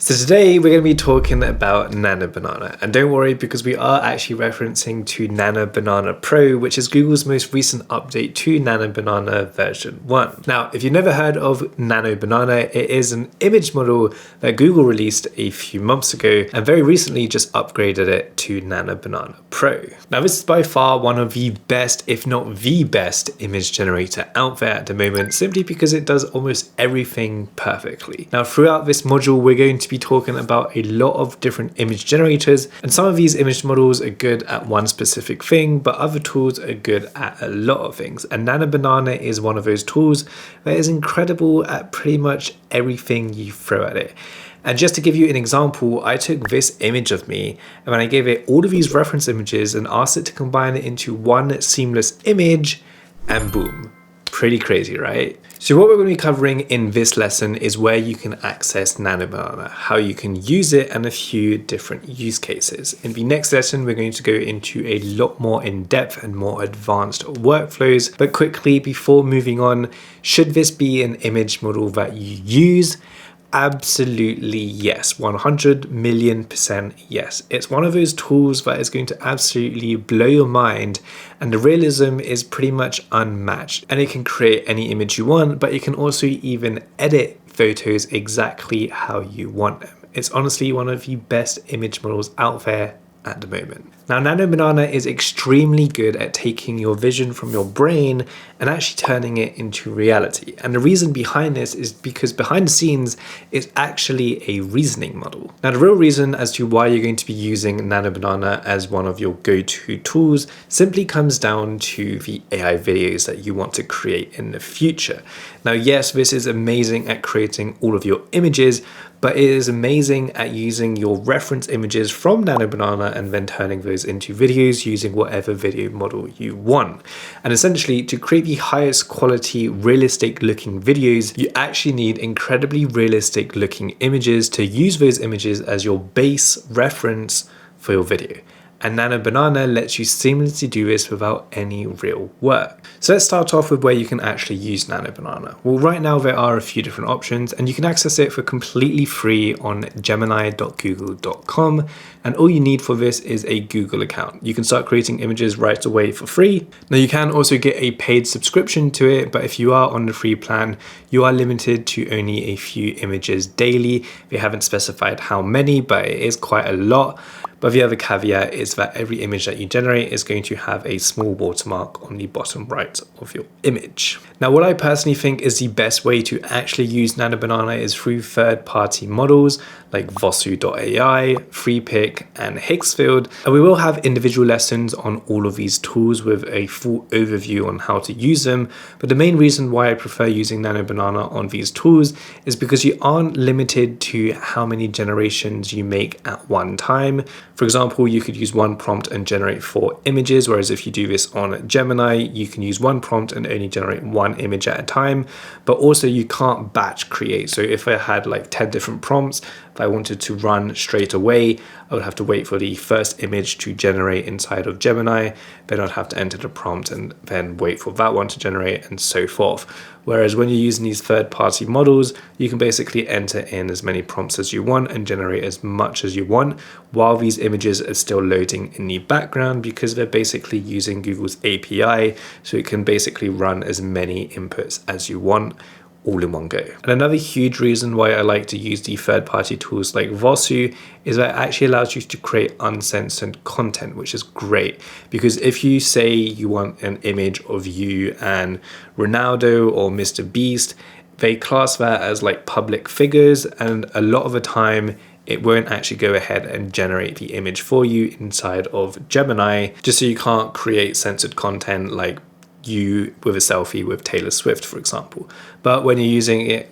So today we're going to be talking about Nano Banana, and don't worry because we are actually referencing to Nano Banana Pro, which is Google's most recent update to Nano Banana version 1. Now, if you've never heard of Nano Banana, it is an image model that Google released a few months ago and very recently just upgraded it to Nano Banana Pro. Now, this is by far one of the best, if not the best, image generator out there at the moment, simply because it does almost everything perfectly. Now, throughout this module, we're going to be talking about a lot of different image generators, and some of these image models are good at one specific thing, but other tools are good at a lot of things. And Nano Banana is one of those tools that is incredible at pretty much everything you throw at it. And just to give you an example, I took this image of me and then I gave it all of these reference images and asked it to combine it into one seamless image, and boom. Pretty crazy, right? So what we're going to be covering in this lesson is where you can access Nano Banana, how you can use it, and a few different use cases. In the next lesson, we're going to go into a lot more in-depth and more advanced workflows. But quickly, before moving on, should this be an image model that you use? Absolutely yes, 100 million% yes. It's one of those tools that is going to absolutely blow your mind, and the realism is pretty much unmatched. And it can create any image you want, but it can also even edit photos exactly how you want them. It's honestly one of the best image models out there at the moment. Now, Nano Banana is extremely good at taking your vision from your brain and actually turning it into reality. And the reason behind this is because behind the scenes, it's actually a reasoning model. Now, the real reason as to why you're going to be using Nano Banana as one of your go-to tools simply comes down to the AI videos that you want to create in the future. Now, yes, this is amazing at creating all of your images, but it is amazing at using your reference images from Nano Banana and then turning those into videos using whatever video model you want. And essentially, to create the highest quality, realistic looking videos, you actually need incredibly realistic looking images to use those images as your base reference for your video. And Nano Banana lets you seamlessly do this without any real work. So let's start off with where you can actually use Nano Banana. Well, right now there are a few different options, and you can access it for completely free on gemini.google.com. And all you need for this is a Google account. You can start creating images right away for free. Now, you can also get a paid subscription to it, but if you are on the free plan, you are limited to only a few images daily. They haven't specified how many, but it is quite a lot. But the other caveat is that every image that you generate is going to have a small watermark on the bottom right of your image. Now, what I personally think is the best way to actually use Nano Banana is through third-party models like Vosu.ai, FreePic, and Higgsfield. And we will have individual lessons on all of these tools with a full overview on how to use them. But the main reason why I prefer using Nano Banana on these tools is because you aren't limited to how many generations you make at one time. For example, you could use one prompt and generate 4 images, whereas if you do this on Gemini, you can use one prompt and only generate 1 image at a time. But also you can't batch create. So if I had like 10 different prompts, if I wanted to run straight away, I would have to wait for the first image to generate inside of Gemini, then I'd have to enter the prompt and then wait for that one to generate and so forth. Whereas when you're using these third-party models, you can basically enter in as many prompts as you want and generate as much as you want while these images are still loading in the background, because they're basically using Google's API, so it can basically run as many inputs as you want all in one go. And another huge reason why I like to use the third-party tools like Vosu is that it actually allows you to create uncensored content, which is great. Because if you say you want an image of you and Ronaldo or Mr. Beast, they class that as like public figures, and a lot of the time it won't actually go ahead and generate the image for you inside of Gemini, just so you can't create censored content like you with a selfie with Taylor Swift, for example. But when you're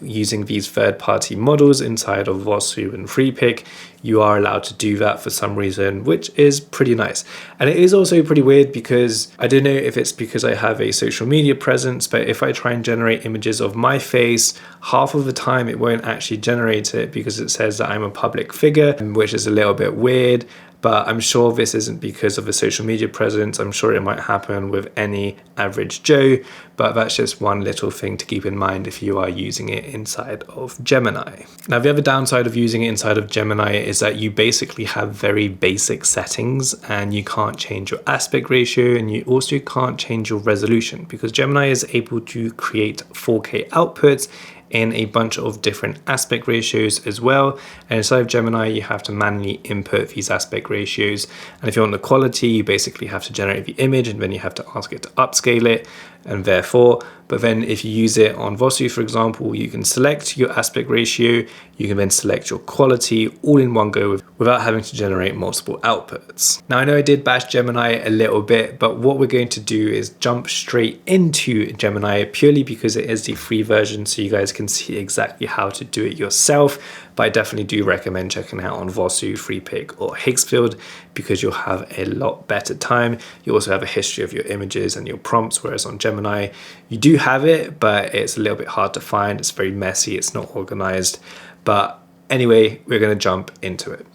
using these third-party models inside of Vosu and FreePic, you are allowed to do that for some reason, which is pretty nice. And it is also pretty weird because I don't know if it's because I have a social media presence, but if I try and generate images of my face, half of the time it won't actually generate it because it says that I'm a public figure, which is a little bit weird. but I'm sure this isn't because of a social media presence. I'm sure it might happen with any average Joe, but that's just one little thing to keep in mind if you are using it inside of Gemini. Now, the other downside of using it inside of Gemini is that you basically have very basic settings and you can't change your aspect ratio, and you also can't change your resolution because Gemini is able to create 4K outputs in a bunch of different aspect ratios as well. And inside of Gemini, you have to manually input these aspect ratios. And if you want the quality, you basically have to generate the image and then you have to ask it to upscale it, and therefore. But then if you use it on Vosu, for example, you can select your aspect ratio, you can then select your quality all in one go without having to generate multiple outputs. Now, I know I did bash Gemini a little bit, but what we're going to do is jump straight into Gemini purely because it is the free version, so you guys can see exactly how to do it yourself. But I definitely do recommend checking out on Vosu, FreePic or Higgsfield because you'll have a lot better time. You also have a history of your images and your prompts, whereas on Gemini, you do have it, but it's a little bit hard to find. It's very messy, it's not organized. But anyway, we're going to jump into it.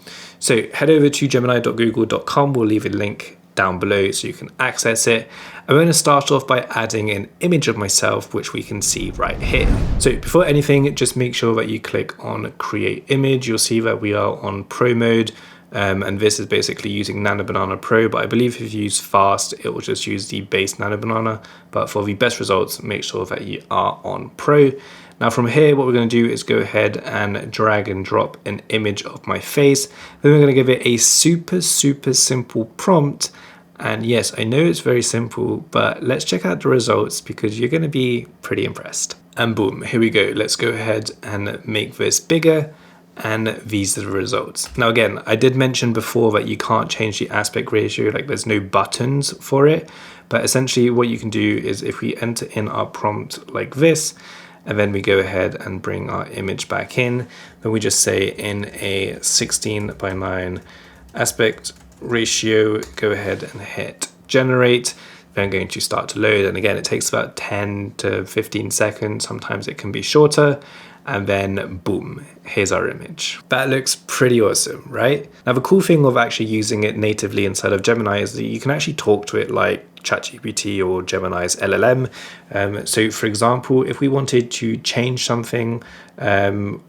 So head over to gemini.google.com. We'll leave a link down below so you can access it. I'm going to start off by adding an image of myself, which we can see right here. So before anything, just make sure that you click on create image. You'll see that we are on pro mode. And this is basically using Nano Banana Pro, but I believe if you use fast, it will just use the base Nano Banana. But for the best results, make sure that you are on Pro. Now from here, what we're going to do is go ahead and drag and drop an image of my face. Then we're going to give it a super simple prompt. And yes, I know it's very simple, but let's check out the results because you're going to be pretty impressed. And boom, here we go. Let's go ahead and make this bigger. And these are the results. Now again, I did mention before that you can't change the aspect ratio, like there's no buttons for it. But essentially what you can do is if we enter in our prompt like this, and then we go ahead and bring our image back in, then we just say in a 16:9 aspect ratio, go ahead and hit generate. Then going to start to load. And again, it takes about 10 to 15 seconds. Sometimes it can be shorter. And then boom, here's our image. That looks pretty awesome, right? Now the cool thing of actually using it natively inside of Gemini is that you can actually talk to it like ChatGPT or Gemini's LLM. So for example, if we wanted to change something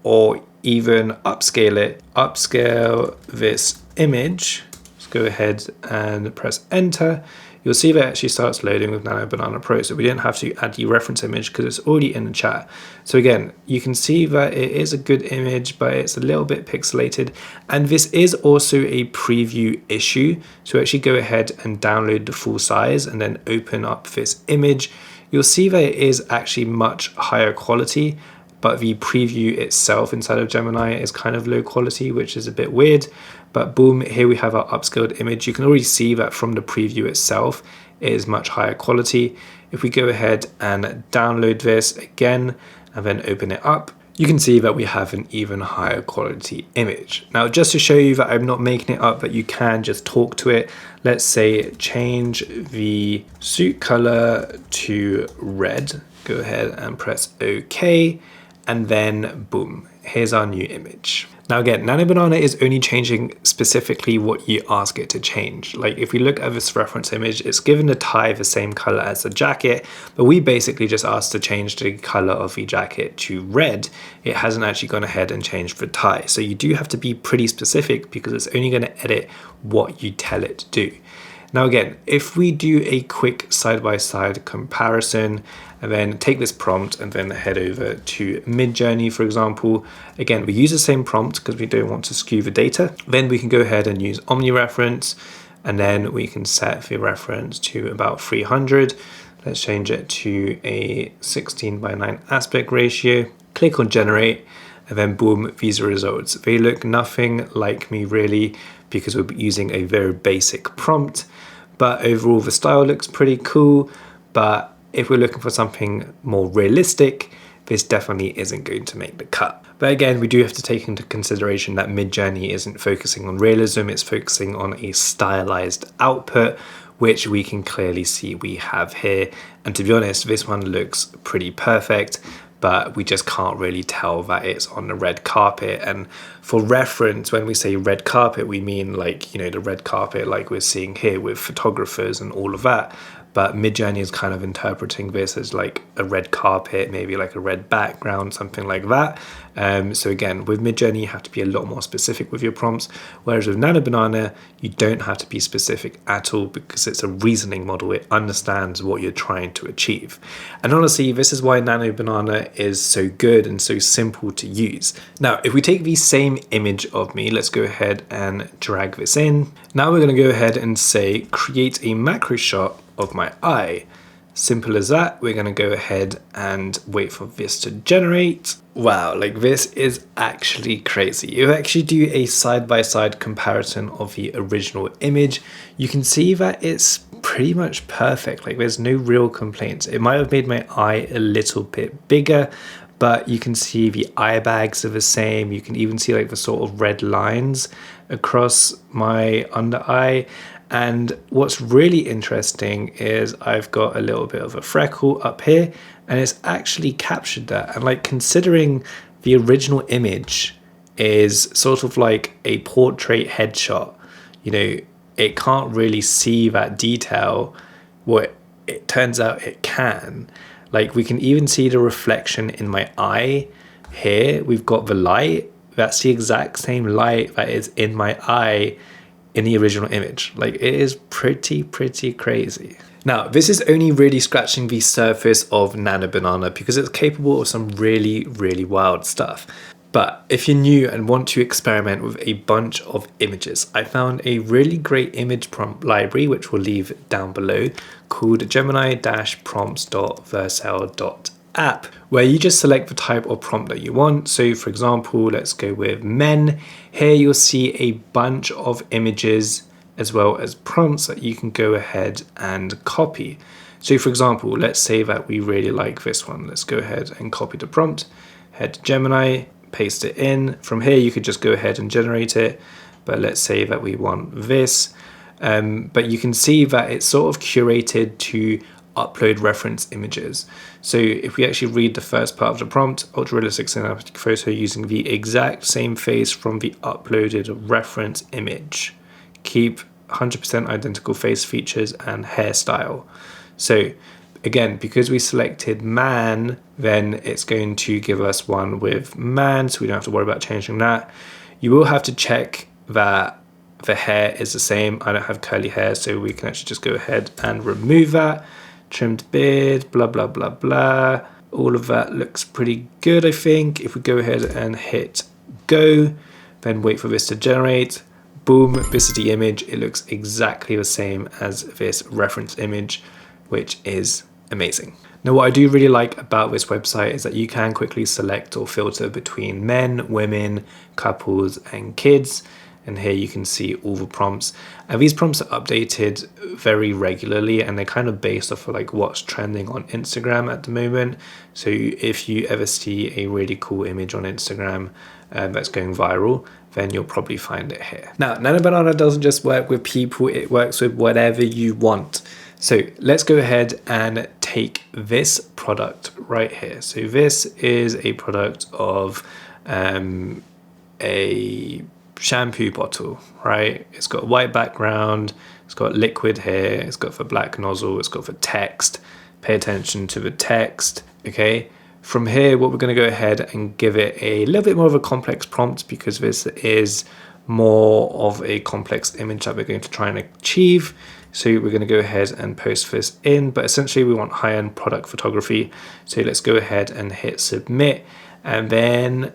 or even upscale this image, let's go ahead and press enter. You'll see that it actually starts loading with Nano Banana Pro, so we didn't have to add the reference image because it's already in the chat. So again, you can see that it is a good image, but it's a little bit pixelated. And this is also a preview issue. So actually go ahead and download the full size and then open up this image. You'll see that it is actually much higher quality, but the preview itself inside of Gemini is kind of low quality, which is a bit weird. But boom, here we have our upscaled image. You can already see that from the preview itself, it is much higher quality. If we go ahead and download this again and then open it up, you can see that we have an even higher quality image. Now, just to show you that I'm not making it up, but you can just talk to it. Let's say change the suit color to red. Go ahead and press OK. And then boom, here's our new image. Now again, Nano Banana is only changing specifically what you ask it to change. Like if we look at this reference image, it's given the tie the same color as the jacket, but we basically just asked to change the color of the jacket to red. It hasn't actually gone ahead and changed the tie. So you do have to be pretty specific because it's only going to edit what you tell it to do. Now again, if we do a quick side-by-side comparison and then take this prompt and then head over to Midjourney, for example, again, we use the same prompt because we don't want to skew the data. Then we can go ahead and use Omni reference, and then we can set the reference to about 300. Let's change it to a 16:9 aspect ratio. Click on generate, and then boom, these are results. They look nothing like me really because we're using a very basic prompt, but overall the style looks pretty cool. But if we're looking for something more realistic, this definitely isn't going to make the cut. But again, we do have to take into consideration that Midjourney isn't focusing on realism, it's focusing on a stylized output, which we can clearly see we have here. And to be honest, this one looks pretty perfect. but we just can't really tell that it's on the red carpet. And for reference, when we say red carpet, we mean like, you know, the red carpet like we're seeing here with photographers and all of that. But Midjourney is kind of interpreting this as like a red carpet, maybe like a red background, something like that. So again, with Midjourney, you have to be a lot more specific with your prompts. Whereas with Nano Banana, you don't have to be specific at all because it's a reasoning model. It understands what you're trying to achieve. And honestly, this is why Nano Banana is so good and so simple to use. Now, if we take the same image of me, let's go ahead and drag this in. Now we're going to go ahead and say, create a macro shot of my eye. Simple as that. We're going to go ahead and wait for this to generate. Wow, like this is actually crazy. You actually do a side-by-side comparison of the original image. You can see that it's pretty much perfect. Like there's no real complaints. It might have made my eye a little bit bigger, but you can see the eye bags are the same. You can even see like the sort of red lines across my under eye. And what's really interesting is I've got a little bit of a freckle up here, and it's actually captured that. And like considering the original image is sort of like a portrait headshot, you know, it can't really see that detail. What it turns out it can. Like we can even see the reflection in my eye here. We've got the light. That's the exact same light that is in my eye in the original image. Like it is pretty crazy. Now, this is only really scratching the surface of Nano Banana because it's capable of some really wild stuff. But if you're new and want to experiment with a bunch of images, I found a really great image prompt library, which we'll leave down below, called Gemini-prompts.vercel.app, where you just select the type of prompt that you want. So for example, let's go with men. Here you'll see a bunch of images as well as prompts that you can go ahead and copy. So for example, let's say that we really like this one. Let's go ahead and copy the prompt, head to Gemini, paste it in. From here, you could just go ahead and generate it. But let's say that we want this. But you can see that it's sort of curated to upload reference images. So if we actually read the first part of the prompt, ultra realistic cinematic photo using the exact same face from the uploaded reference image. Keep 100% identical face features and hairstyle. So again, because we selected man, then it's going to give us one with man, so we don't have to worry about changing that. You will have to check that the hair is the same. I don't have curly hair, so we can actually just go ahead and remove that. Trimmed beard, blah, blah, blah, blah. All of that looks pretty good, I think. If we go ahead and hit go, then wait for this to generate. Boom, this is the image. It looks exactly the same as this reference image, which is amazing. Now, what I do really like about this website is that you can quickly select or filter between men, women, couples, and kids. And here you can see all the prompts. And these prompts are updated very regularly, and they're kind of based off of like what's trending on Instagram at the moment. So if you ever see a really cool image on Instagram that's going viral, then you'll probably find it here. Now, Nano Banana doesn't just work with people, it works with whatever you want. So let's go ahead and take this product right here. So this is a product of a shampoo bottle, right? It's got a white background, it's got liquid here, it's got the black nozzle, it's got the text. Pay attention to the text, okay? From here, what we're going to go ahead and give it a little bit more of a complex prompt because this is more of a complex image that we're going to try and achieve. So we're going to go ahead and post this in, but essentially we want high-end product photography. So let's go ahead and hit submit, and then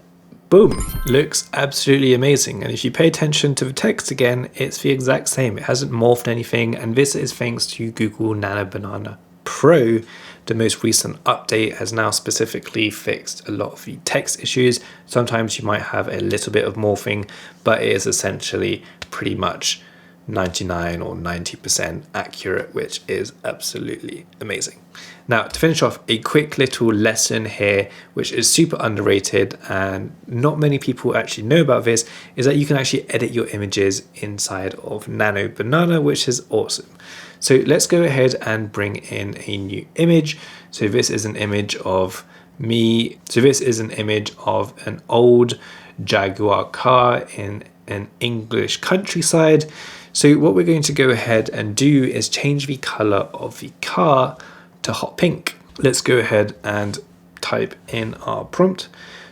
boom, looks absolutely amazing. And if you pay attention to the text again, it's the exact same. It hasn't morphed anything, and this is thanks to Google Nano Banana Pro. The most recent update has now specifically fixed a lot of the text issues. Sometimes you might have a little bit of morphing, but it is essentially pretty much 99 or 90% accurate, which is absolutely amazing. Now, to finish off, a quick little lesson here, which is super underrated and not many people actually know about this, is that you can actually edit your images inside of Nano Banana, which is awesome. So let's go ahead and bring in a new image. So this is an image of me. So this is an image of an old Jaguar car in an English countryside. So what we're going to go ahead and do is change the color of the car to hot pink. Let's go ahead and type in our prompt.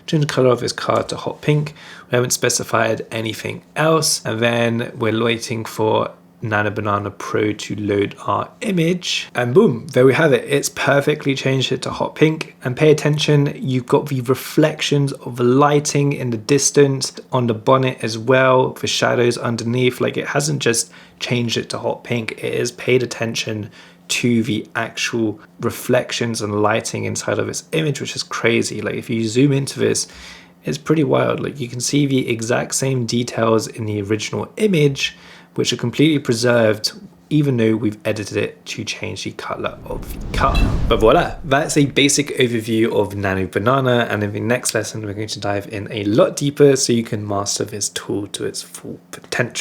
Change the color of this car to hot pink. We haven't specified anything else. And then we're waiting for Nano Banana Pro to load our image, and boom, there we have it. It's perfectly changed it to hot pink. And pay attention, you've got the reflections of the lighting in the distance on the bonnet as well, the shadows underneath. Like, it hasn't just changed it to hot pink, it has paid attention to the actual reflections and lighting inside of this image, which is crazy. Like, if you zoom into this, it's pretty wild. Like, you can see the exact same details in the original image, which are completely preserved, even though we've edited it to change the color of the car. But voila, that's a basic overview of Nano Banana. And in the next lesson, we're going to dive in a lot deeper so you can master this tool to its full potential.